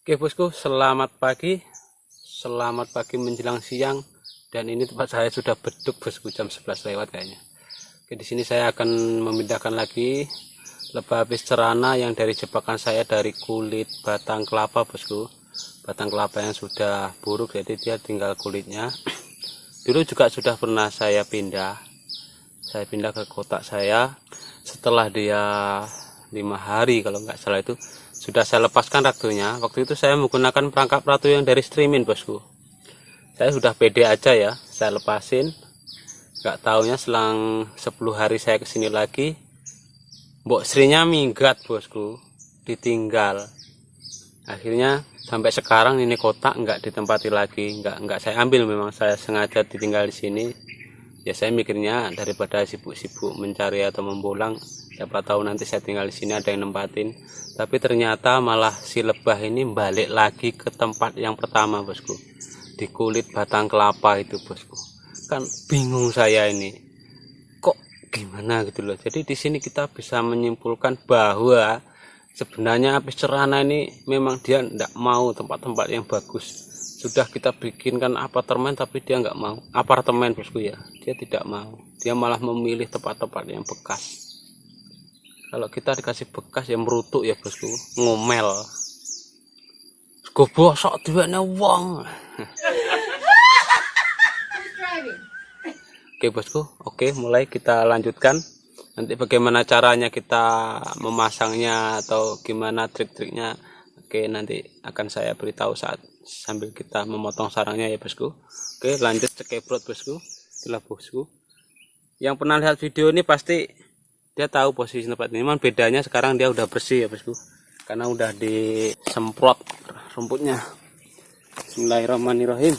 Oke bosku, selamat pagi menjelang siang, dan ini tempat saya sudah beduk bosku, jam 11 lewat kayaknya. Oke, di sini saya akan memindahkan lagi lebah habis cerana yang dari jebakan saya dari kulit batang kelapa bosku. Batang kelapa yang sudah buruk, jadi dia tinggal kulitnya. Dulu juga sudah pernah saya pindah ke kotak saya. Setelah dia 5 hari kalau nggak salah itu sudah saya lepaskan ratunya. Waktu itu saya menggunakan perangkap ratu yang dari streaming bosku. Saya sudah pede aja ya, saya lepasin. Nggak taunya selang 10 hari saya kesini lagi, mbok Srinya minggat bosku, ditinggal. Akhirnya sampai sekarang ini kotak nggak ditempati lagi, nggak saya ambil, memang saya sengaja ditinggal di sini. Ya saya mikirnya daripada sibuk-sibuk mencari atau membolang, siapa tahu nanti saya tinggal di sini ada yang nempatin. Tapi ternyata malah si lebah ini balik lagi ke tempat yang pertama bosku, di kulit batang kelapa itu bosku. Kan bingung saya ini, kok gimana gitu loh. Jadi di sini kita bisa menyimpulkan bahwa sebenarnya apis cerana ini memang dia tidak mau tempat-tempat yang bagus. Sudah kita bikinkan apartemen tapi dia nggak mau apartemen bosku ya, dia tidak mau, dia malah memilih tempat-tempat yang bekas. Kalau kita dikasih bekas yang merutuk ya bosku, ngomel gobosok duwene wong. Oke bosku, oke, mulai kita lanjutkan. Nanti bagaimana caranya kita memasangnya atau gimana trik-triknya, oke, nanti akan saya beritahu saat sambil kita memotong sarangnya ya bosku. Oke, lanjut cekebrot bosku. Itulah bosku, yang pernah lihat video ini pasti dia tahu posisi tempat ini. Memang bedanya sekarang dia udah bersih ya bosku, karena udah disemprot rumputnya. Bismillahirrahmanirrahim.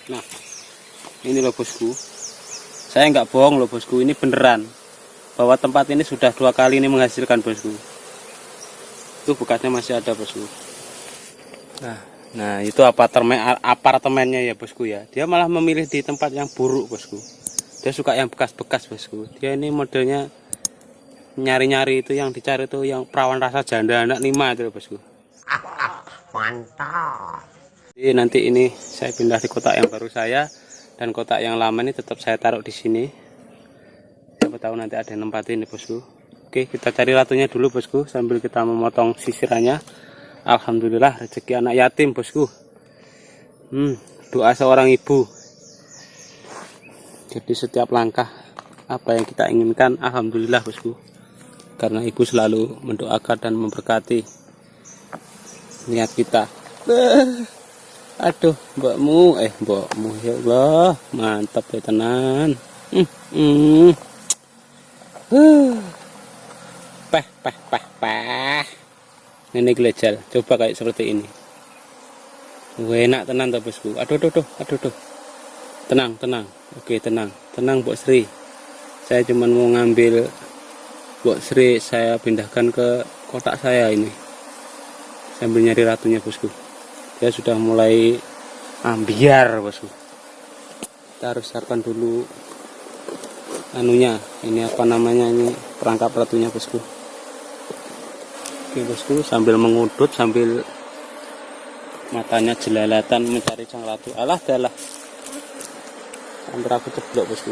Nah, ini loh bosku, saya nggak bohong loh bosku, ini beneran bahwa tempat ini sudah 2 kali ini menghasilkan bosku. Itu bekasnya masih ada bosku. Nah itu apartemennya ya bosku ya. Dia malah memilih di tempat yang buruk bosku. Dia suka yang bekas-bekas bosku. Dia ini modelnya nyari-nyari itu, yang dicari itu yang perawan rasa janda anak 5 itu bosku. Mantap. Jadi nanti ini saya pindah di kotak yang baru saya, dan kotak yang lama ini tetap saya taruh di sini. Siapa tahu nanti ada yang nempatin nih bosku. Oke, kita cari ratunya dulu bosku sambil kita memotong sisirannya. Alhamdulillah rezeki anak yatim bosku. Doa seorang ibu. Jadi setiap langkah apa yang kita inginkan, alhamdulillah bosku. Karena ibu selalu mendoakan dan memberkati niat kita. Aduh, mbokmu ya Allah, mantap ya tenan. Peh. Ini gelejal, coba kayak seperti ini. Enak tenan toh bosku. Aduh. Tenang. Oke, tenang Mbok Sri. Saya cuma mau ngambil Mbok Sri, saya pindahkan ke kotak saya ini. Sambil nyari ratunya bosku. Dia sudah mulai ambiar bosku. Kita harus siapkan dulu anunya, ini apa namanya, ini perangkap ratunya bosku. Oke bosku, sambil mengudut, sambil matanya jelalatan mencari sang ratu. Alah dalah, hampir aku ceblok bosku.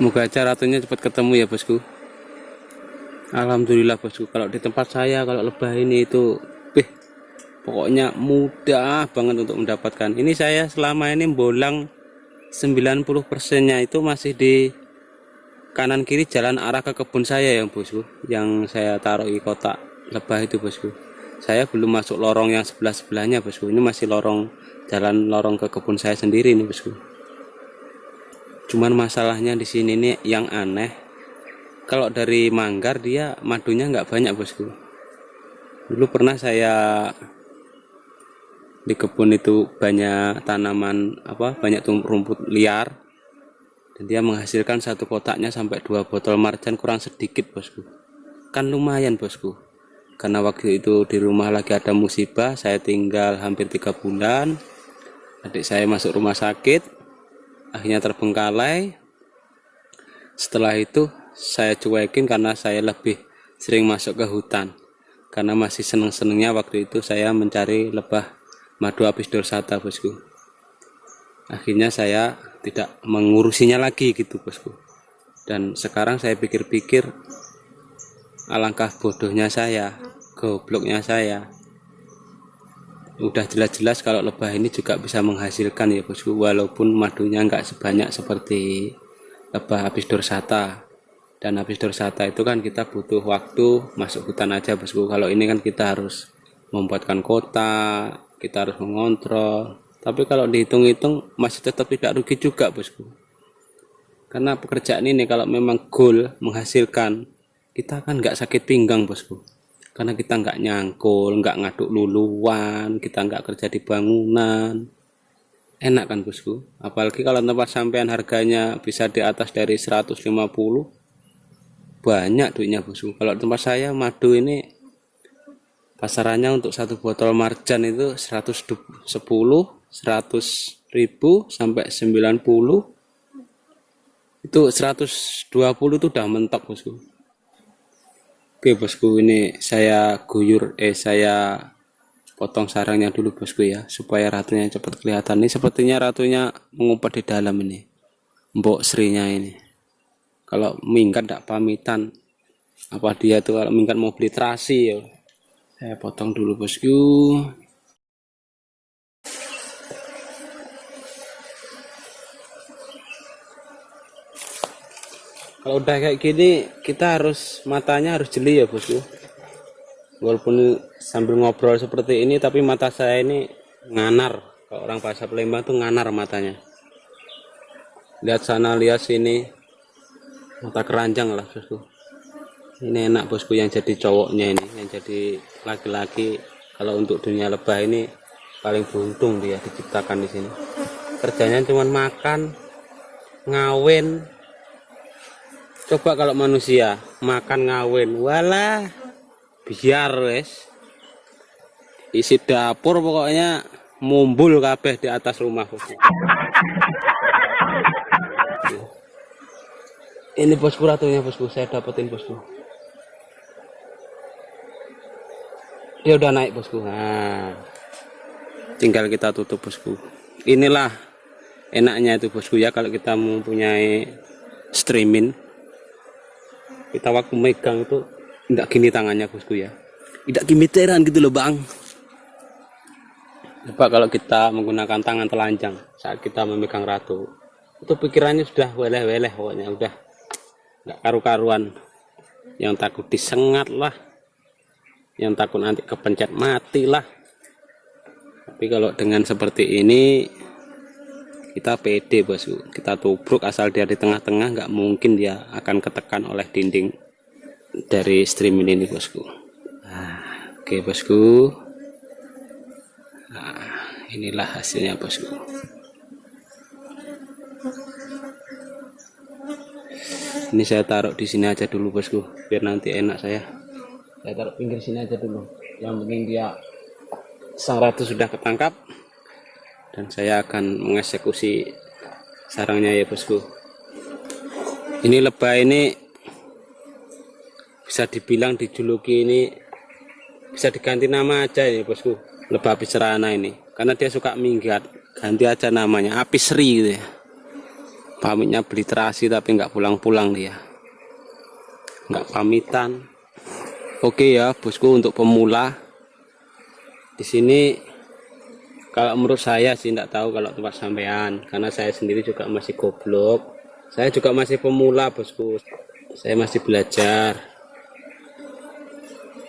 Moga aja ratunya cepat ketemu ya bosku. Alhamdulillah bosku, kalau di tempat saya, kalau lebah ini itu pokoknya mudah banget untuk mendapatkan. Ini saya selama ini bolang 90%-nya itu masih di kanan kiri jalan arah ke kebun saya ya bosku, yang saya taruh di kotak lebah itu bosku. Saya belum masuk lorong yang sebelah-sebelahnya bosku. Ini masih jalan lorong ke kebun saya sendiri nih bosku. Cuman masalahnya di sini nih yang aneh, kalau dari manggar dia madunya nggak banyak bosku. Dulu pernah saya Di kebun itu banyak tanaman banyak rumput liar, dan dia menghasilkan satu kotaknya sampai 2 botol marjan kurang sedikit bosku. Kan lumayan bosku, karena waktu itu di rumah lagi ada musibah, saya tinggal hampir 3 bulan, adik saya masuk rumah sakit, akhirnya terbengkalai. Setelah itu saya cuekin karena saya lebih sering masuk ke hutan, karena masih seneng-senengnya waktu itu saya mencari lebah madu apis dorsata bosku. Akhirnya saya tidak mengurusinya lagi gitu bosku. Dan sekarang saya pikir-pikir, alangkah bodohnya saya, gobloknya saya. Udah jelas-jelas kalau lebah ini juga bisa menghasilkan ya bosku, walaupun madunya nggak sebanyak seperti lebah apis dorsata. Dan apis dorsata itu kan kita butuh waktu masuk hutan aja bosku. Kalau ini kan kita harus membuatkan kotak, kita harus mengontrol. Tapi kalau dihitung-hitung masih tetap tidak rugi juga bosku. Karena pekerjaan ini kalau memang goal menghasilkan, kita kan nggak sakit pinggang bosku. Karena kita nggak nyangkul, nggak ngaduk luluan, kita nggak kerja di bangunan. Enak kan bosku. Apalagi kalau tempat sampean harganya bisa di atas dari 150, banyak duitnya bosku. Kalau tempat saya madu ini pasarannya untuk 1 botol marjan itu 110, 100.000 sampai 90. Itu 120 itu udah mentok bosku. Oke bosku, ini saya saya potong sarangnya dulu bosku ya, supaya ratunya cepat kelihatan. Ini sepertinya ratunya mengumpet di dalam ini, mbok Srinya ini. Kalau minggat tidak pamitan, apa dia tuh kalau minggat mau beli terasi ya. Saya potong dulu bosku. Kalau udah kayak gini, kita harus matanya harus jeli ya bosku. Walaupun sambil ngobrol seperti ini, tapi mata saya ini nganar. Kalau orang bahasa Palembang tuh nganar matanya. Lihat sana, lihat sini, mata keranjang lah bosku. Ini enak bosku yang jadi cowoknya ini, yang jadi laki-laki. Kalau untuk dunia lebah ini paling beruntung dia diciptakan di sini. Kerjanya cuma makan, ngawin. Coba kalau manusia makan ngawin, walah biar wes. Isi dapur pokoknya mumbul kabeh di atas rumah bosku. Ini bosku ratunya bosku, saya dapetin bosku. Dia udah naik bosku. Nah, tinggal kita tutup bosku. Inilah enaknya itu bosku ya, kalau kita mempunyai streaming, kita waktu megang itu tidak gini tangannya bosku ya, tidak gimiteran gitu loh bang. Coba kalau kita menggunakan tangan telanjang saat kita memegang ratu, itu pikirannya sudah weleh-weleh pokoknya, udah nggak karu-karuan. Yang takut disengat lah, yang takut nanti kepencet mati lah. Tapi kalau dengan seperti ini kita pede bosku, kita tubruk asal dia di tengah-tengah, nggak mungkin dia akan ketekan oleh dinding dari streaming ini bosku. Nah, oke bosku, nah, inilah hasilnya bosku. Ini saya taruh di sini aja dulu bosku, biar nanti enak saya taruh pinggir sini aja dulu. Yang penting dia sang ratu sudah ketangkap, dan saya akan mengeksekusi sarangnya ya bosku. Ini lebah ini bisa dibilang dijuluki, ini bisa diganti nama aja ya bosku, lebah apis cerana ini, karena dia suka minggat. Ganti aja namanya Apisri gitu ya. Pamitnya beli terasi tapi nggak pulang-pulang dia, nggak pamitan. Oke ya bosku, untuk pemula di sini, kalau menurut saya sih, nggak tahu kalau tempat sampean, karena saya sendiri juga masih goblok. Saya juga masih pemula bosku, saya masih belajar.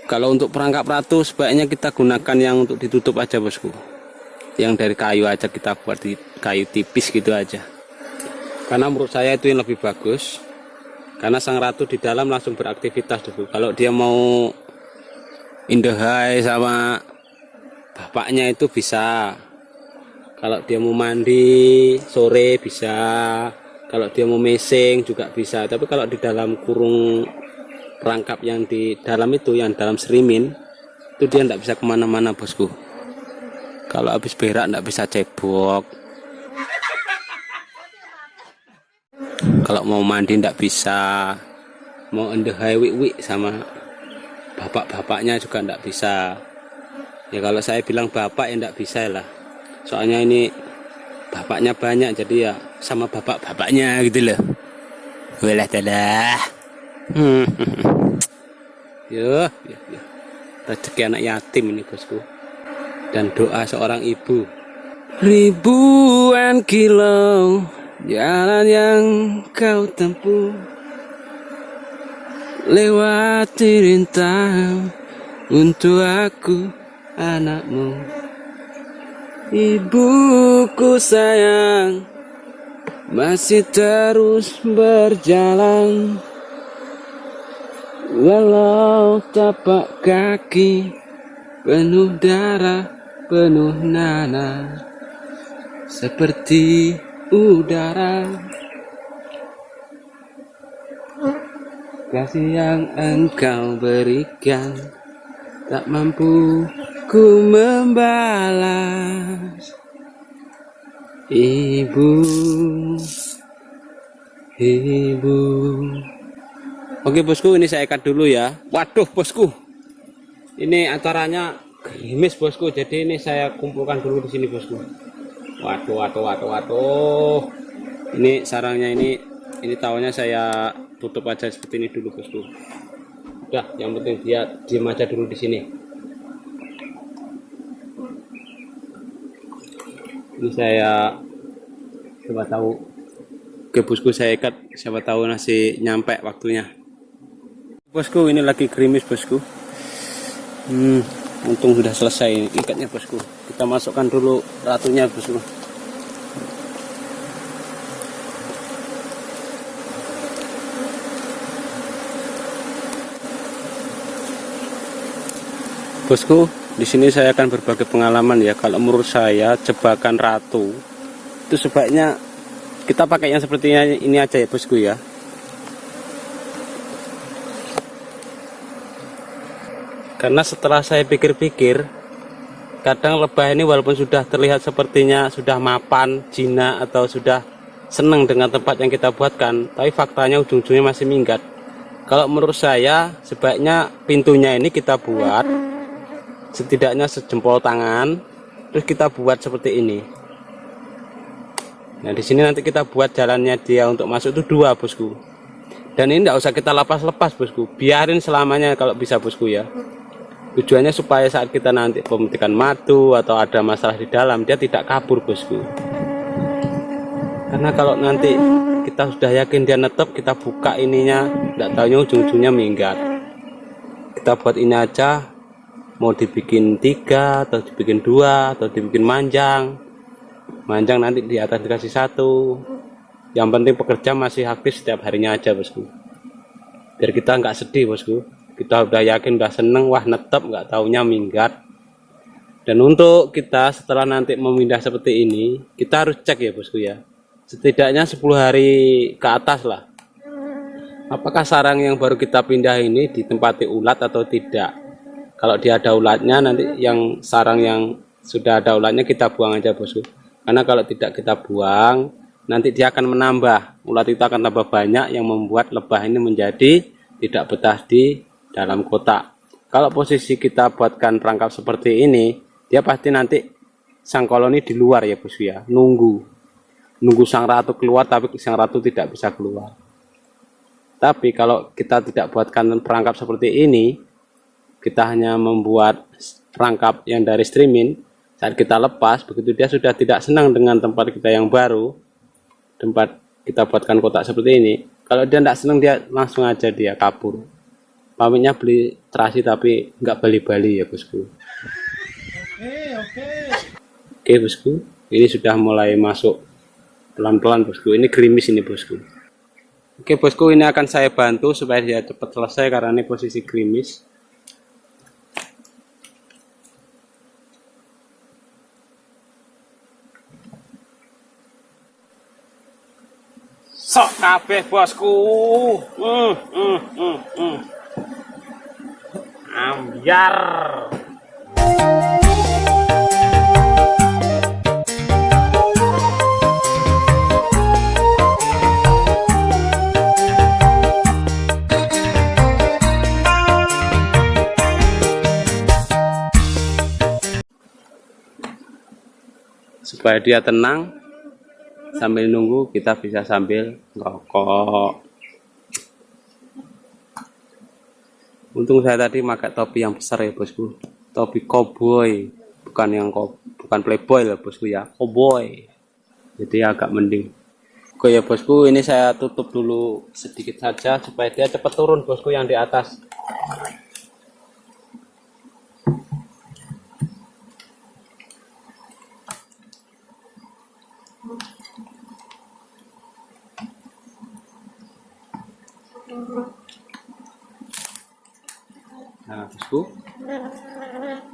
Kalau untuk perangkap ratu sebaiknya kita gunakan yang untuk ditutup aja bosku, yang dari kayu aja, kita buat di kayu tipis gitu aja, karena menurut saya itu yang lebih bagus. Karena sang ratu di dalam langsung beraktivitas dulu. Kalau dia mau in the high sama bapaknya itu bisa. Kalau dia mau mandi sore bisa, kalau dia mau mesing juga bisa. Tapi kalau di dalam kurung perangkap yang di dalam itu, yang dalam serimin, itu dia tidak bisa kemana-mana bosku. Kalau habis berak tidak bisa cebok, kalau mau mandi tidak bisa, mau endehai wik-wik sama bapak-bapaknya juga tidak bisa. Ya kalau saya bilang bapak ya tidak bisa lah, soalnya ini bapaknya banyak, jadi ya sama bapak-bapaknya gitu loh. Walah dalah. Yo, rezeki anak yatim ini bosku, dan doa seorang ibu. Ribuan kilo jalan yang kau tempuh, lewati rintang untuk aku anakmu. Ibuku sayang, masih terus berjalan, walau tapak kaki penuh darah, penuh nanah, seperti udara. Kasih yang engkau berikan tak mampu ku membalas. Ibu, ibu. Oke bosku, ini saya ikat dulu ya. Waduh bosku, ini acaranya gerimis bosku, jadi ini saya kumpulkan dulu di sini bosku. Waduh. Ini sarangnya ini taunya saya tutup aja seperti ini dulu bosku. Udah, yang penting dia diem aja dulu di sini. Ini saya coba tahu ke bosku, saya ikat, siapa tahu nasi nyampe waktunya. Bosku, ini lagi gerimis bosku. Untung sudah selesai ikatnya bosku. Kita masukkan dulu ratunya bosku. Bosku, di sini saya akan berbagi pengalaman ya. Kalau menurut saya jebakan ratu itu sebaiknya kita pakai yang sepertinya ini aja ya bosku ya. Karena setelah saya pikir-pikir, kadang lebah ini walaupun sudah terlihat sepertinya sudah mapan, jinak, atau sudah senang dengan tempat yang kita buatkan, tapi faktanya ujung-ujungnya masih minggat. Kalau menurut saya sebaiknya pintunya ini kita buat setidaknya sejempol tangan, terus kita buat seperti ini. Nah di sini nanti kita buat jalannya dia untuk masuk itu 2 bosku. Dan ini tidak usah kita lepas-lepas bosku, biarin selamanya kalau bisa bosku ya. Tujuannya supaya saat kita nanti pemetikan madu atau ada masalah di dalam, dia tidak kabur bosku. Karena kalau nanti kita sudah yakin dia netep, kita buka ininya, tidak tahunya ujung-ujungnya minggat. Kita buat ini aja, mau dibikin 3 atau dibikin 2 atau dibikin manjang nanti di atas dikasih 1. Yang penting pekerja masih aktif setiap harinya aja bosku, biar kita nggak sedih bosku. Kita udah yakin, udah seneng, wah netep, nggak taunya minggat. Dan untuk kita setelah nanti memindah seperti ini, kita harus cek ya bosku ya, setidaknya 10 hari ke atas lah, apakah sarang yang baru kita pindah ini ditempati ulat atau tidak. Kalau dia ada ulatnya, nanti yang sarang yang sudah ada ulatnya kita buang aja bosku. Karena kalau tidak kita buang, nanti dia akan menambah, ulat itu akan tambah banyak yang membuat lebah ini menjadi tidak betah di dalam kotak. Kalau posisi kita buatkan perangkap seperti ini, dia pasti nanti sang koloni di luar ya bosku ya, nunggu sang ratu keluar, tapi sang ratu tidak bisa keluar. Tapi kalau kita tidak buatkan perangkap seperti ini, kita hanya membuat perangkap yang dari streaming, saat kita lepas, begitu dia sudah tidak senang dengan tempat kita yang baru, tempat kita buatkan kotak seperti ini, kalau dia tidak senang, dia langsung aja dia kabur. Pamitnya beli terasi tapi nggak bali-bali ya bosku. Oke bosku, ini sudah mulai masuk pelan-pelan bosku. Ini gerimis ini bosku. Oke bosku, ini akan saya bantu supaya dia cepat selesai karena ini posisi gerimis. Sok kabeh bosku. Ambiar. Supaya dia tenang, sambil nunggu kita bisa sambil ngerokok. Untung saya tadi pakai topi yang besar ya bosku, topi cowboy, bukan playboy lah bosku ya, cowboy. Jadi agak mending. Oke ya bosku, ini saya tutup dulu sedikit saja supaya dia cepat turun bosku yang di atas. Nah bosku,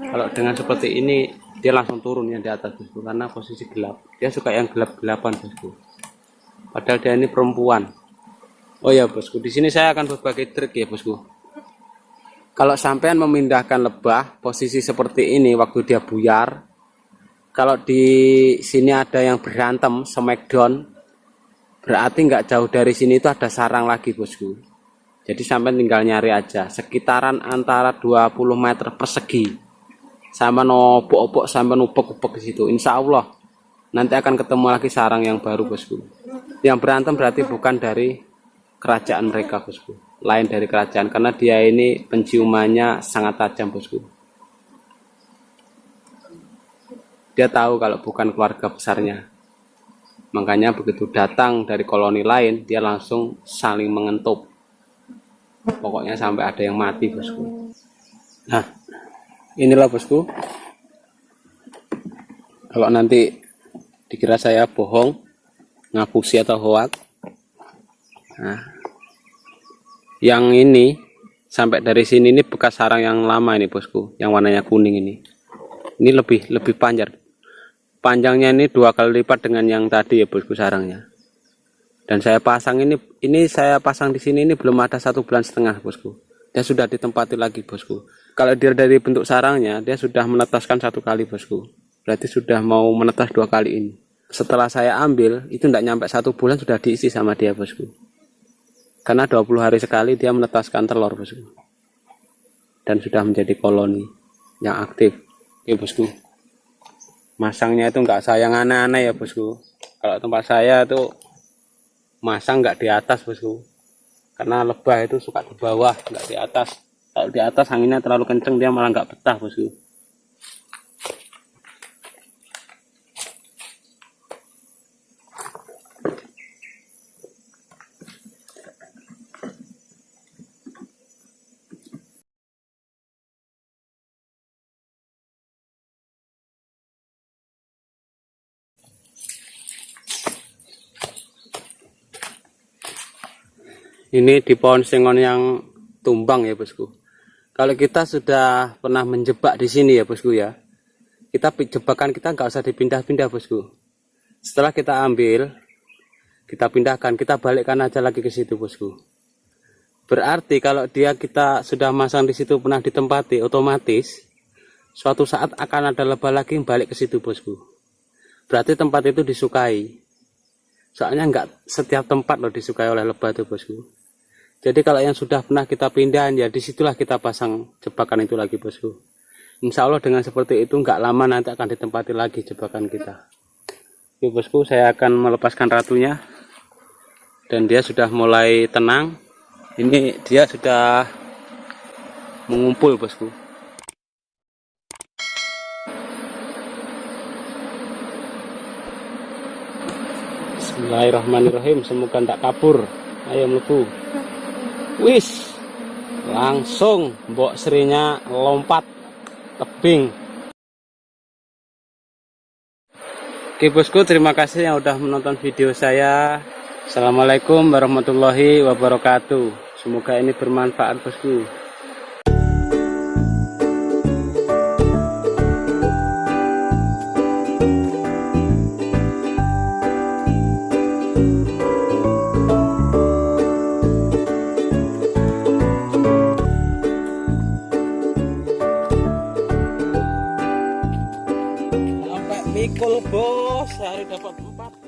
kalau dengan seperti ini dia langsung turun yang di atas bosku, karena posisi gelap. Dia suka yang gelap-gelapan bosku, padahal dia ini perempuan. Oh ya bosku, di sini saya akan berbagi trik ya bosku. Kalau sampean memindahkan lebah posisi seperti ini waktu dia buyar, kalau di sini ada yang berantem smackdown, berarti nggak jauh dari sini itu ada sarang lagi bosku. Jadi sampai tinggal nyari aja sekitaran antara 20 meter persegi, sama nobok-obok sampai nubek-ubek di situ. Insya Allah nanti akan ketemu lagi sarang yang baru bosku. Yang berantem berarti bukan dari kerajaan mereka bosku, lain dari kerajaan, karena dia ini penciumannya sangat tajam bosku. Dia tahu kalau bukan keluarga besarnya, makanya begitu datang dari koloni lain dia langsung saling mengentup. Pokoknya sampai ada yang mati bosku. Nah inilah bosku, kalau nanti dikira saya bohong, ngapusi atau hoak, nah yang ini sampai dari sini ini bekas sarang yang lama ini bosku, yang warnanya kuning ini lebih panjangnya ini 2 kali lipat dengan yang tadi ya bosku sarangnya. Dan saya pasang ini saya pasang di sini ini belum ada 1,5 bulan bosku. Dia sudah ditempati lagi bosku. Kalau dia dari bentuk sarangnya, dia sudah menetaskan 1 kali bosku. Berarti sudah mau menetas 2 kali ini. Setelah saya ambil, itu tidak nyampe 1 bulan sudah diisi sama dia bosku. Karena 20 hari sekali dia menetaskan telur bosku. Dan sudah menjadi koloni yang aktif. Oke bosku. Masangnya itu nggak sayang aneh-aneh ya bosku. Kalau tempat saya itu masang nggak di atas bosku, karena lebah itu suka di bawah nggak di atas. Kalau di atas anginnya terlalu kenceng dia malah nggak betah bosku. Ini di pohon sengon yang tumbang ya bosku. Kalau kita sudah pernah menjebak di sini ya bosku ya, jebakan kita nggak usah dipindah-pindah bosku. Setelah kita ambil, kita pindahkan, kita balikkan aja lagi ke situ bosku. Berarti kalau kita sudah masang di situ pernah ditempati, otomatis suatu saat akan ada lebah lagi yang balik ke situ bosku. Berarti tempat itu disukai. Soalnya nggak setiap tempat loh disukai oleh lebah itu bosku. Jadi kalau yang sudah pernah kita pindahin ya disitulah kita pasang jebakan itu lagi bosku. Insya Allah dengan seperti itu nggak lama nanti akan ditempati lagi jebakan kita. Oke bosku, saya akan melepaskan ratunya dan dia sudah mulai tenang. Ini dia sudah mengumpul bosku. Bismillahirrahmanirrahim, semoga tidak kabur. Ayo mlebu. Wis, langsung mbok serinya lompat tebing. Oke bosku, terima kasih yang udah menonton video saya. Assalamualaikum warahmatullahi wabarakatuh. Semoga ini bermanfaat bosku. Pikul bos, hari dapat 4.